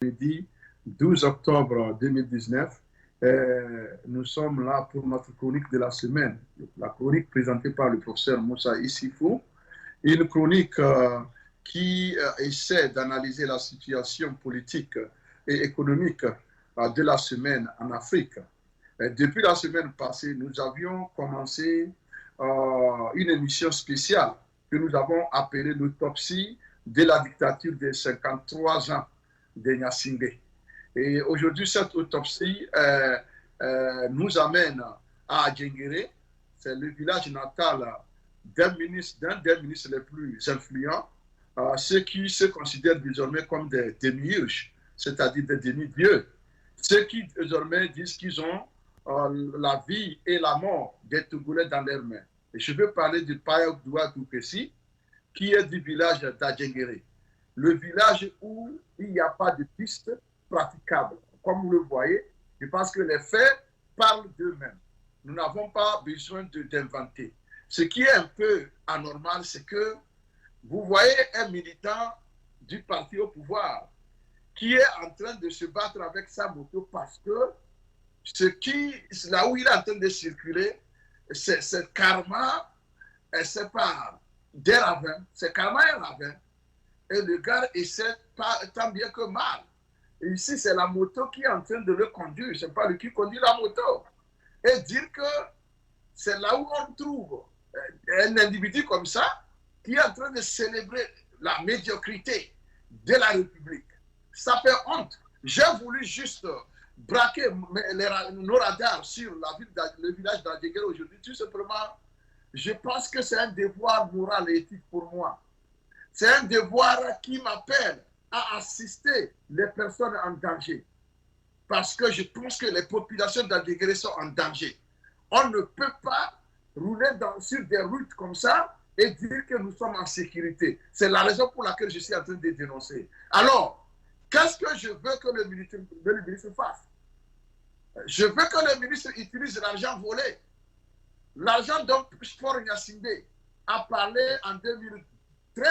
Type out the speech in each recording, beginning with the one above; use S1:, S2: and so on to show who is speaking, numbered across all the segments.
S1: Jeudi 12 octobre 2019. Nous sommes là pour notre chronique de la semaine, la chronique présentée par le professeur Moussa Issifou, une chronique qui essaie d'analyser la situation politique et économique de la semaine en Afrique. Depuis la semaine passée, nous avions commencé une émission spéciale que nous avons appelée l'autopsie de la dictature des 53 ans de Gnassingbé. Et aujourd'hui, cette autopsie nous amène à Adjengere, c'est le village natal d'un des ministres les plus influents, ceux qui se considèrent désormais comme des demi-urges, c'est-à-dire des demi-dieux, ceux qui désormais disent qu'ils ont la vie et la mort des Togolais dans leurs mains. Et je veux parler de Payaoudoua Doupessi, qui est du village d'Adjengere, le village où il n'y a pas de piste praticable. Comme vous le voyez, je pense que les faits parlent d'eux-mêmes. Nous n'avons pas besoin d'inventer. Ce qui est un peu anormal, c'est que vous voyez un militant du parti au pouvoir qui est en train de se battre avec sa moto parce que là où il est en train de circuler, c'est karma, c'est pas des ravins, c'est karma et ravin. Et le gars essaie tant bien que mal. Et ici, c'est la moto qui est en train de le conduire, ce n'est pas lui qui conduit la moto. Et dire que c'est là où on trouve un individu comme ça qui est en train de célébrer la médiocrité de la République. Ça fait honte. J'ai voulu juste braquer nos radars sur le village d'Adjengere aujourd'hui. Tout simplement, je pense que c'est un devoir moral et éthique pour moi. C'est un devoir qui m'appelle à assister les personnes en danger. Parce que je pense que les populations d'Adjengere sont en danger. On ne peut pas rouler sur des routes comme ça et dire que nous sommes en sécurité. C'est la raison pour laquelle je suis en train de dénoncer. Alors, qu'est-ce que je veux que le ministre fasse? Je veux que le ministre utilise l'argent volé. L'argent dont Faure Gnassingbé a parlé en 2013,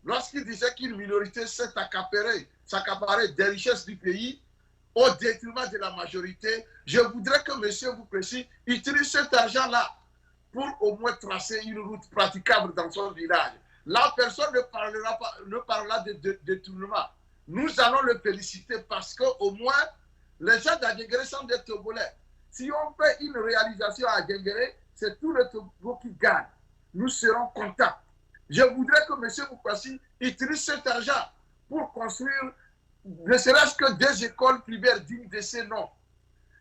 S1: lorsqu'il disait qu'une minorité s'est accaparée des richesses du pays au détriment de la majorité. Je voudrais que M. Boupessi utilise cet argent-là pour au moins tracer une route praticable dans son village. La personne ne parlera de détournement. Nous allons le féliciter parce qu'au moins, les gens d'Adjengere sont des Togolais. Si on fait une réalisation à Adjengere, c'est tout le Togo qui gagne. Nous serons contents. Je voudrais que M. Boupessi utilise cet argent pour construire ne serait-ce que des écoles primaires dignes de ces noms.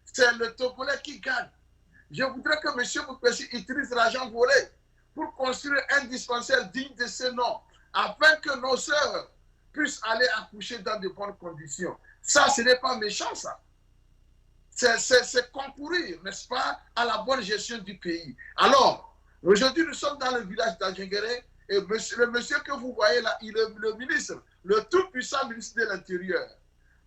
S1: C'est le Togolais qui gagne. Je voudrais que M. Boupessi utilise l'argent volé pour construire un dispensaire digne de ces noms, afin que nos sœurs puissent aller accoucher dans de bonnes conditions. Ça, ce n'est pas méchant, ça. C'est concourir, n'est-ce pas, à la bonne gestion du pays. Alors, aujourd'hui, nous sommes dans le village d'Adjengere et le monsieur que vous voyez là, il est le ministre, le tout-puissant ministre de l'Intérieur.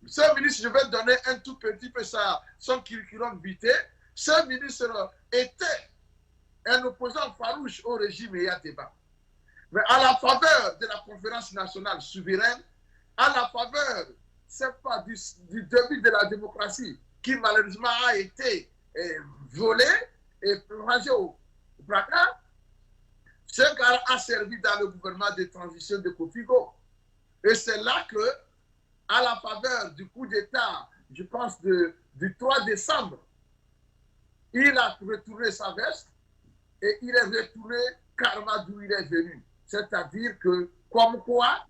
S1: Ce ministre, je vais donner un tout petit peu son curriculum vitae. Ce ministre était un opposant farouche au régime et à débat. Mais à la faveur de la conférence nationale souveraine, à la faveur, c'est pas du début de la démocratie qui malheureusement a été volé et rangé au placard, ce gars a servi dans le gouvernement de transition de Kofigo. Et c'est là que, à la faveur du coup d'État, je pense du 3 décembre, il a retourné sa veste et il est retourné carrément d'où il est venu. C'est-à-dire que, comme quoi,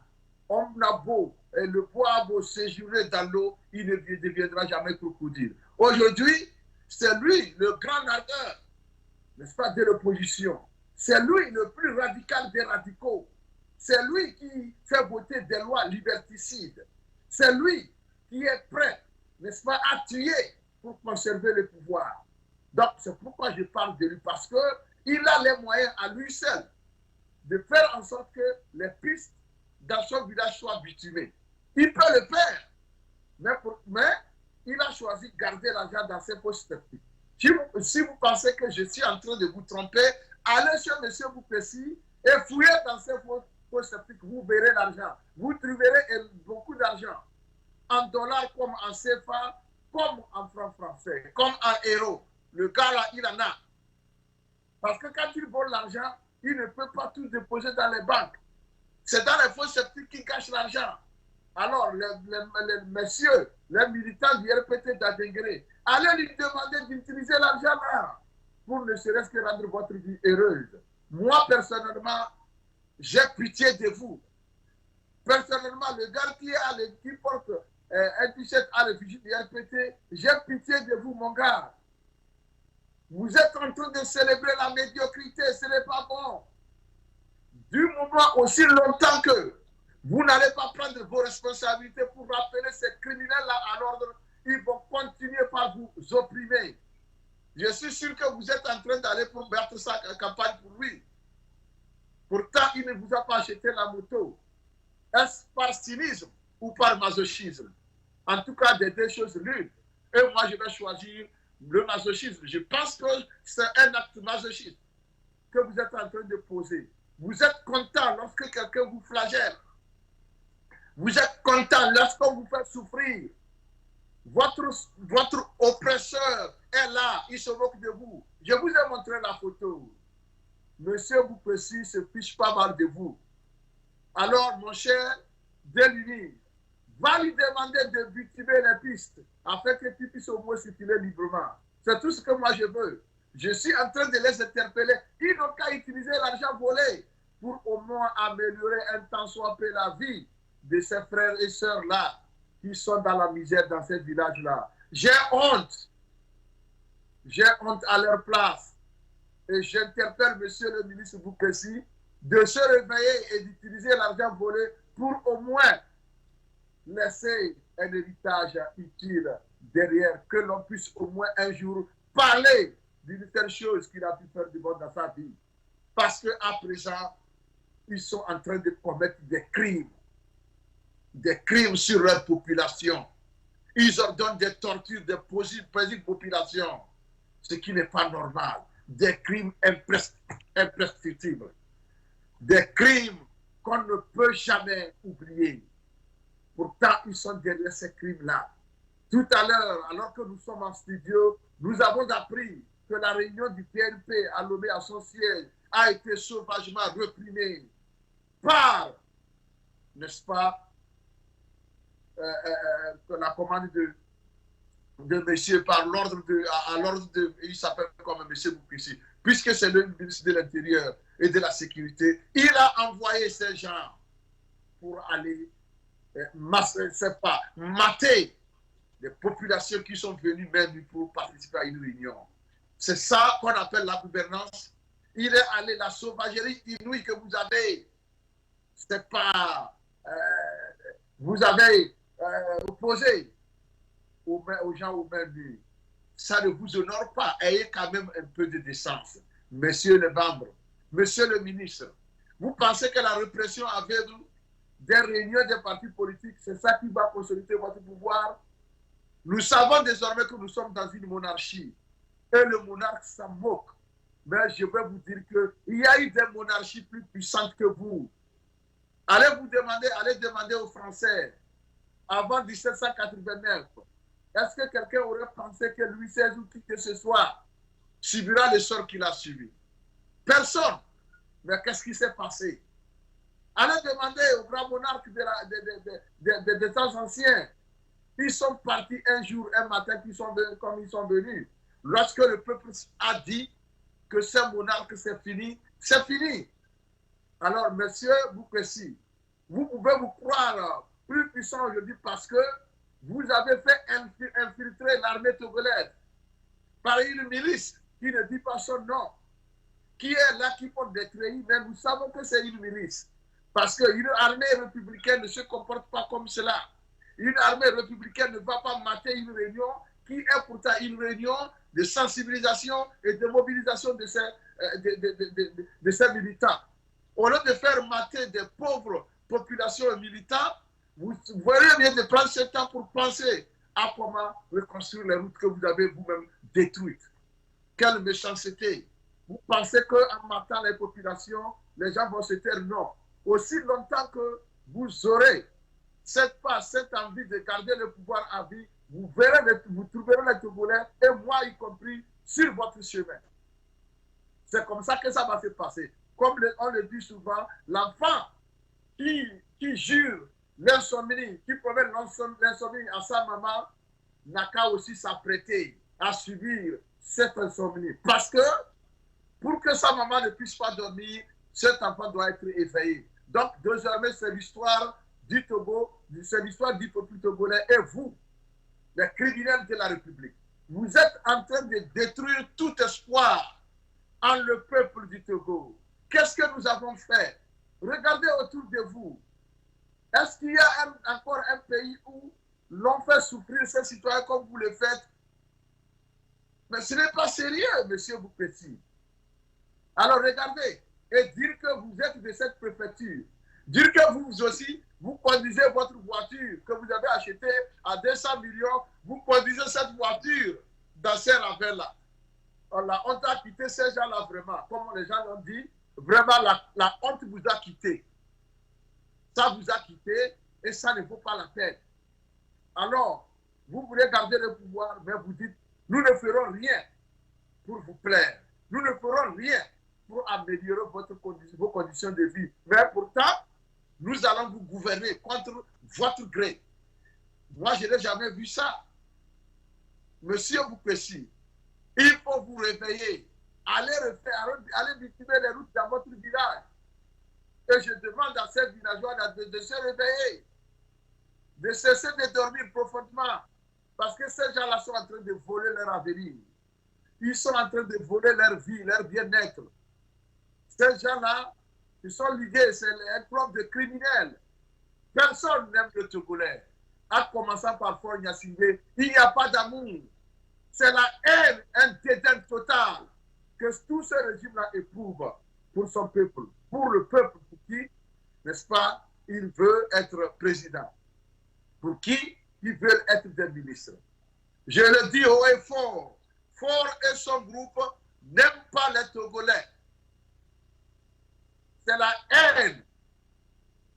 S1: on a beau, et le poids a beau séjourner dans l'eau, il ne deviendra jamais crocodile. Aujourd'hui, c'est lui le grand nargueur, n'est-ce pas, de l'opposition. C'est lui le plus radical des radicaux. C'est lui qui fait voter des lois liberticides. C'est lui qui est prêt, n'est-ce pas, à tuer pour conserver le pouvoir. Donc, c'est pourquoi je parle de lui, parce qu'il a les moyens à lui seul de faire en sorte que les pistes dans son village soient bitumées. Il peut le faire, mais il a choisi de garder l'argent dans ses poches sceptiques. Si vous pensez que je suis en train de vous tromper, allez chez M. Boupessi et fouillez dans ses poches sceptiques, vous verrez l'argent. Vous trouverez beaucoup d'argent. en dollars comme en CFA, comme en francs français, comme en euros. Le gars là, il en a. Parce que quand il vole l'argent, il ne peut pas tout déposer dans les banques. C'est dans les faux sceptiques qui cachent l'argent. Alors, les messieurs, les militants du RPT d'Adingré, allez lui demander d'utiliser l'argent là pour ne serait-ce que rendre votre vie heureuse. Moi, personnellement, j'ai pitié de vous. Personnellement, le gars qui porte un t-shirt à l'effigie du RPT, j'ai pitié de vous, mon gars. Vous êtes en train de célébrer la médiocrité, ce n'est pas bon. Du moment aussi longtemps que vous n'allez pas prendre vos responsabilités pour rappeler ces criminels-là à l'ordre, ils vont continuer par vous opprimer. Je suis sûr que vous êtes en train d'aller pour battre sa campagne pour lui. Pourtant, il ne vous a pas acheté la moto. Est-ce par cynisme ou par masochisme? En tout cas, des deux choses l'une. Et moi, je vais choisir le masochisme. Je pense que c'est un acte masochiste que vous êtes en train de poser. Vous êtes content lorsque quelqu'un vous flagelle. Vous êtes content lorsqu'on vous fait souffrir. Votre oppresseur est là, il se moque de vous. Je vous ai montré la photo. Monsieur Boupessi se fiche pas mal de vous. Alors, mon cher Deligny, va lui demander de bitumer les pistes afin que tu puisses au moins circuler librement. C'est tout ce que moi je veux. Je suis en train de les interpeller. Ils n'ont qu'à utiliser l'argent volé pour au moins améliorer un tant soit peu la vie de ces frères et sœurs-là qui sont dans la misère dans ces villages-là. J'ai honte. J'ai honte à leur place. Et j'interpelle monsieur le ministre Boupessi de se réveiller et d'utiliser l'argent volé pour au moins laisser un héritage utile derrière, que l'on puisse au moins un jour parler d'une telle chose qu'il a pu faire du bon dans sa vie. Parce qu'à présent, ils sont en train de commettre des crimes sur leur population. Ils ordonnent des tortures de paisibles populations, ce qui n'est pas normal. Des crimes imprescriptibles. Des crimes qu'on ne peut jamais oublier. Pourtant, ils sont derrière ces crimes-là. Tout à l'heure, alors que nous sommes en studio, nous avons appris que la réunion du PNP à Lomé, à son siège, a été sauvagement reprimée par, n'est-ce pas, la commande de monsieur, par l'ordre de, il s'appelle comme monsieur Boupessi, puisque c'est le ministre de l'Intérieur et de la Sécurité, il a envoyé ces gens pour aller mater les populations qui sont venues même pour participer à une réunion. C'est ça qu'on appelle la gouvernance. Il est allé, la sauvagerie inouïe que vous avez, c'est pas, vous avez opposé aux gens aux mains nues. Ça ne vous honore pas. Ayez quand même un peu de décence. Monsieur le membre, monsieur le ministre, vous pensez que la répression aveugle des réunions des partis politiques, c'est ça qui va consolider votre pouvoir? Nous savons désormais que nous sommes dans une monarchie. Et le monarque s'en moque. Mais je vais vous dire qu'il y a eu des monarchies plus puissantes que vous. Allez demander aux Français, avant 1789, est-ce que quelqu'un aurait pensé que Louis XVI ou qui que ce soit subira le sort qu'il a subi? Personne. Mais qu'est-ce qui s'est passé? Allez demander aux grands monarques des temps anciens. Ils sont partis un jour, un matin, comme ils sont venus. Lorsque le peuple a dit que ces monarques, c'est fini, c'est fini. Alors, monsieur Boupessi, vous pouvez vous croire plus puissant aujourd'hui parce que vous avez fait infiltrer l'armée togolaise par une milice qui ne dit pas son nom, qui est là, qui porte des treillis, mais nous savons que c'est une milice. Parce qu'une armée républicaine ne se comporte pas comme cela. Une armée républicaine ne va pas mater une réunion qui est pourtant une réunion de sensibilisation et de mobilisation de ces militants. Au lieu de faire mater des pauvres populations militants, vous voyez bien de prendre ce temps pour penser à comment reconstruire les routes que vous avez vous-même détruites. Quelle méchanceté! Vous pensez qu'en matant les populations, les gens vont se taire? Non. Aussi longtemps que vous aurez cette passe, cette envie de garder le pouvoir à vie, vous verrez, vous trouverez les Togolais, et moi y compris, sur votre chemin. C'est comme ça que ça va se passer. Comme on le dit souvent, l'enfant qui jure l'insomnie, qui promet l'insomnie à sa maman, n'a qu'à aussi s'apprêter à subir cette insomnie. Parce que pour que sa maman ne puisse pas dormir, cet enfant doit être éveillé. Donc, désormais, c'est l'histoire du Togo, c'est l'histoire du peuple togolais et vous, les criminels de la République. Vous êtes en train de détruire tout espoir en le peuple du Togo. Qu'est-ce que nous avons fait? Regardez autour de vous. Est-ce qu'il y a encore un pays où l'on fait souffrir ses citoyens comme vous le faites? Mais ce n'est pas sérieux, monsieur Boupessi. Alors regardez, et dire que vous êtes de cette préfecture, dire que vous aussi, vous conduisez votre voiture que vous avez achetée à 200 millions, vous conduisez cette voiture dans ces ravins-là. La honte a quitté ces gens-là vraiment, comme les gens l'ont dit, vraiment la honte vous a quitté. Ça vous a quitté et ça ne vaut pas la peine. Alors, vous voulez garder le pouvoir, mais vous dites, nous ne ferons rien pour vous plaire. Nous ne ferons rien pour améliorer vos conditions de vie. Mais pourtant, nous allons vous gouverner contre votre gré. Moi, je n'ai jamais vu ça. Monsieur Boupessi, il faut vous réveiller. Allez bitumer les routes dans votre village. Et je demande à ces villageois de se réveiller, de cesser de dormir profondément. Parce que ces gens-là sont en train de voler leur avenir. Ils sont en train de voler leur vie, leur bien-être. Ces gens-là, ils sont ligués, c'est un club de criminels. Personne n'aime le Togolais. En commençant par Fort Gnassingbé, il n'y a pas d'amour. C'est la haine, un dédain total que tout ce régime-là éprouve pour son peuple. Pour le peuple, pour qui, n'est-ce pas, il veut être président. Pour qui ils veulent être des ministres. Je le dis haut et fort. Fort et son groupe n'aiment pas les Togolais. C'est la haine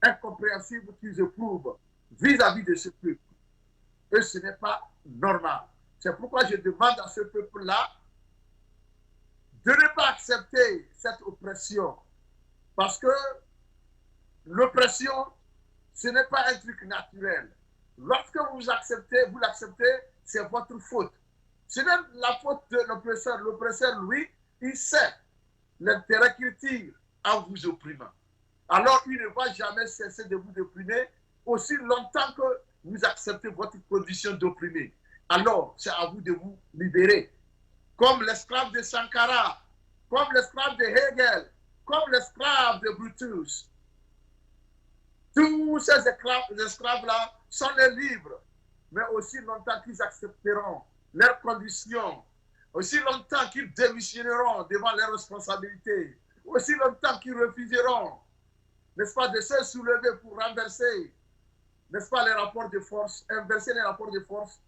S1: incompréhensible qu'ils éprouvent vis-à-vis de ce peuple. Et ce n'est pas normal. C'est pourquoi je demande à ce peuple-là de ne pas accepter cette oppression. Parce que l'oppression, ce n'est pas un truc naturel. Lorsque vous l'acceptez, c'est votre faute. Ce n'est la faute de l'oppresseur. L'oppresseur, lui, il sait l'intérêt qu'il tire en vous opprimant. Alors, il ne va jamais cesser de vous opprimer aussi longtemps que vous acceptez votre condition d'opprimé. Alors, c'est à vous de vous libérer. Comme l'esclave de Sankara, comme l'esclave de Hegel, comme l'esclave de Brutus. Tous ces esclaves-là sont les libres, mais aussi longtemps qu'ils accepteront leurs conditions, aussi longtemps qu'ils démissionneront devant leurs responsabilités, aussi longtemps qu'ils refuseront, n'est-ce pas, de se soulever pour renverser, n'est-ce pas, les rapports de force, inverser les rapports de force,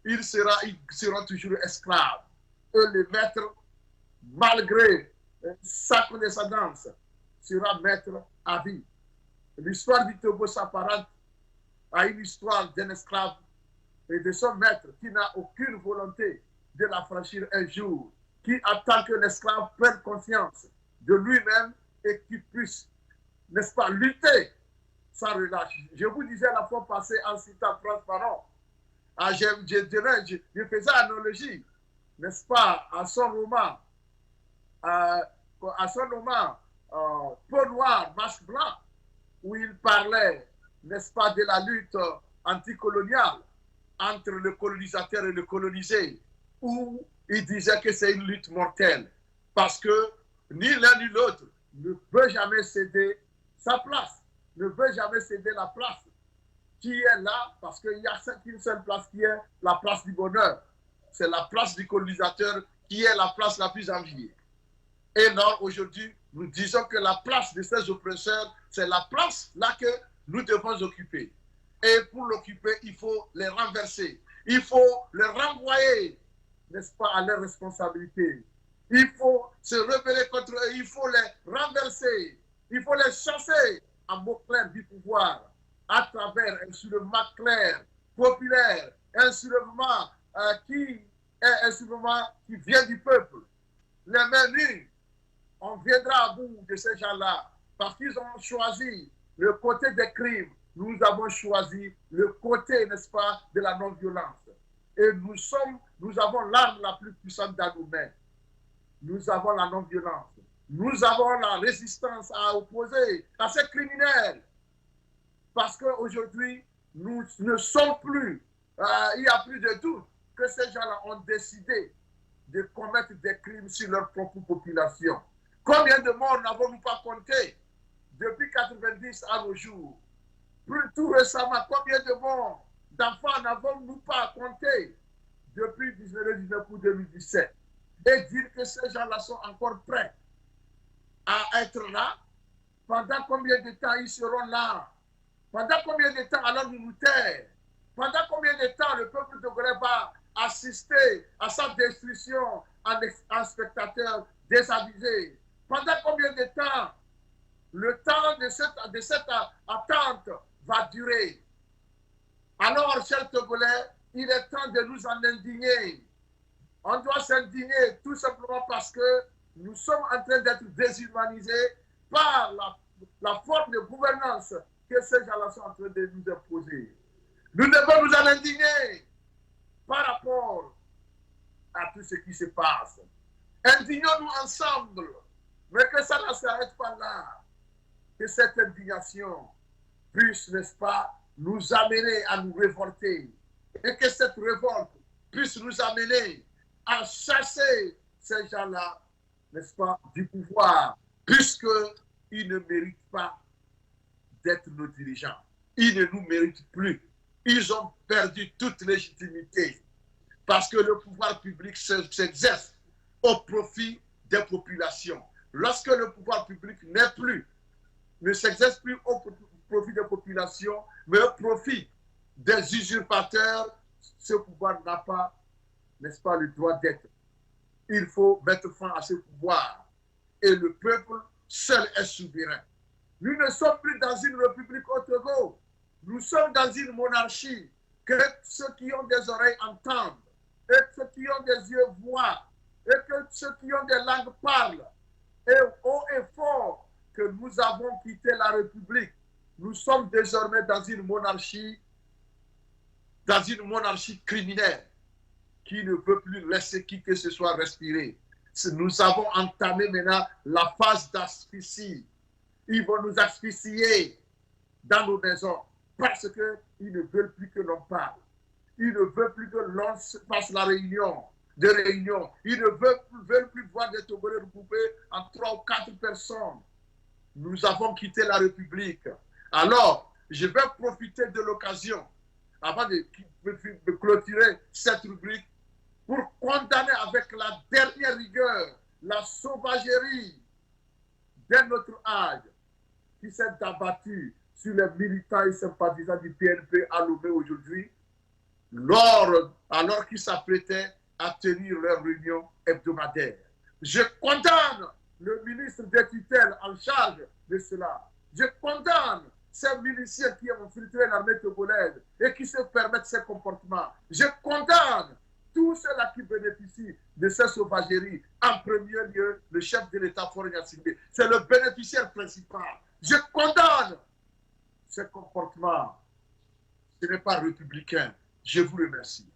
S1: ils seront toujours esclaves. Eux, les maîtres, malgré sa condescendance, sera maître à vie. L'histoire du Togo s'apparente à une histoire d'un esclave et de son maître qui n'a aucune volonté de l'affranchir un jour, qui attend que l'esclave prenne conscience de lui-même et qu'il puisse, n'est-ce pas, lutter sans relâche. Je vous disais la fois passée en citant France Fanon, je faisais analogie, n'est-ce pas, à son roman, Peau noire, masque blanc, où il parlait, n'est-ce pas, de la lutte anticoloniale entre le colonisateur et le colonisé, où il disait que c'est une lutte mortelle, parce que ni l'un ni l'autre ne veut jamais céder sa place, ne veut jamais céder la place qui est là, parce qu'il n'y a qu'une seule place qui est la place du bonheur. C'est la place du colonisateur qui est la place la plus enviée. Et non, aujourd'hui, nous disons que la place de ces oppresseurs, c'est la place là que nous devons occuper. Et pour l'occuper, il faut les renverser. Il faut les renvoyer, n'est-ce pas, à leurs responsabilités. Il faut se rebeller contre eux. Il faut les renverser. Il faut les chasser en mots clairs du pouvoir. à travers un soulèvement clair, populaire, un soulèvement qui est un soulèvement qui vient du peuple. Les mains nues, on viendra à bout de ces gens-là parce qu'ils ont choisi le côté des crimes. Nous avons choisi le côté, n'est-ce pas, de la non-violence. Et nous avons l'arme la plus puissante dans nos mains. Nous avons la non-violence. Nous avons la résistance à opposer à ces criminels. Parce qu'aujourd'hui, nous ne sommes plus, il n'y a plus de doute que ces gens-là ont décidé de commettre des crimes sur leur propre population. Combien de morts n'avons-nous pas compté depuis 90 à nos jours? Plus tout récemment, combien de morts d'enfants n'avons-nous pas compté depuis 19 août 2017? Et dire que ces gens-là sont encore prêts à être là, pendant combien de temps ils seront là? Pendant combien de temps allons-nous nous taire? Pendant combien de temps le peuple togolais va assister à sa destruction en spectateur désabusé? Pendant combien de temps le temps de cette attente va durer? Alors, chers Togolais, il est temps de nous en indigner. On doit s'indigner tout simplement parce que nous sommes en train d'être déshumanisés par la forme de gouvernance que ces gens-là sont en train de nous imposer. Nous devons nous en indigner par rapport à tout ce qui se passe. Indignons-nous ensemble, mais que ça ne s'arrête pas là. Que cette indignation puisse, n'est-ce pas, nous amener à nous révolter. Et que cette révolte puisse nous amener à chasser ces gens-là, n'est-ce pas, du pouvoir, puisqu'ils ne méritent pas d'être nos dirigeants. Ils ne nous méritent plus. Ils ont perdu toute légitimité parce que le pouvoir public s'exerce au profit des populations. Lorsque le pouvoir public ne s'exerce plus au profit des populations, mais au profit des usurpateurs, ce pouvoir n'a pas, n'est-ce pas, le droit d'être. Il faut mettre fin à ce pouvoir. Et le peuple seul est souverain. Nous ne sommes plus dans une république au Togo. Nous sommes dans une monarchie que ceux qui ont des oreilles entendent, et ceux qui ont des yeux voient, et que ceux qui ont des langues parlent. Et haut et fort que nous avons quitté la République. Nous sommes désormais dans une monarchie criminelle qui ne veut plus laisser qui que ce soit respirer. Nous avons entamé maintenant la phase d'asphyxie. Ils vont nous asphyxier dans nos maisons parce qu'ils ne veulent plus que l'on parle. Ils ne veulent plus que l'on fasse la réunion. Ils ne veulent plus voir des Togolais regroupés en 3 ou 4 personnes. Nous avons quitté la République. Alors, je vais profiter de l'occasion, avant de clôturer cette rubrique, pour condamner avec la dernière rigueur la sauvagerie de notre âge qui s'est abattu sur les militants et sympathisants du PNP à Lomé aujourd'hui, alors qu'ils s'apprêtaient à tenir leur réunion hebdomadaire. Je condamne le ministre des tutelles en charge de cela. Je condamne ces miliciens qui ont infiltré l'armée togolaise et qui se permettent ces comportements. Je condamne tous ceux-là qui bénéficient de ces sauvageries. En premier lieu, le chef de l'État, Faure Gnassingbé. C'est le bénéficiaire principal. Je condamne ces comportements. Ce n'est pas républicain. Je vous remercie.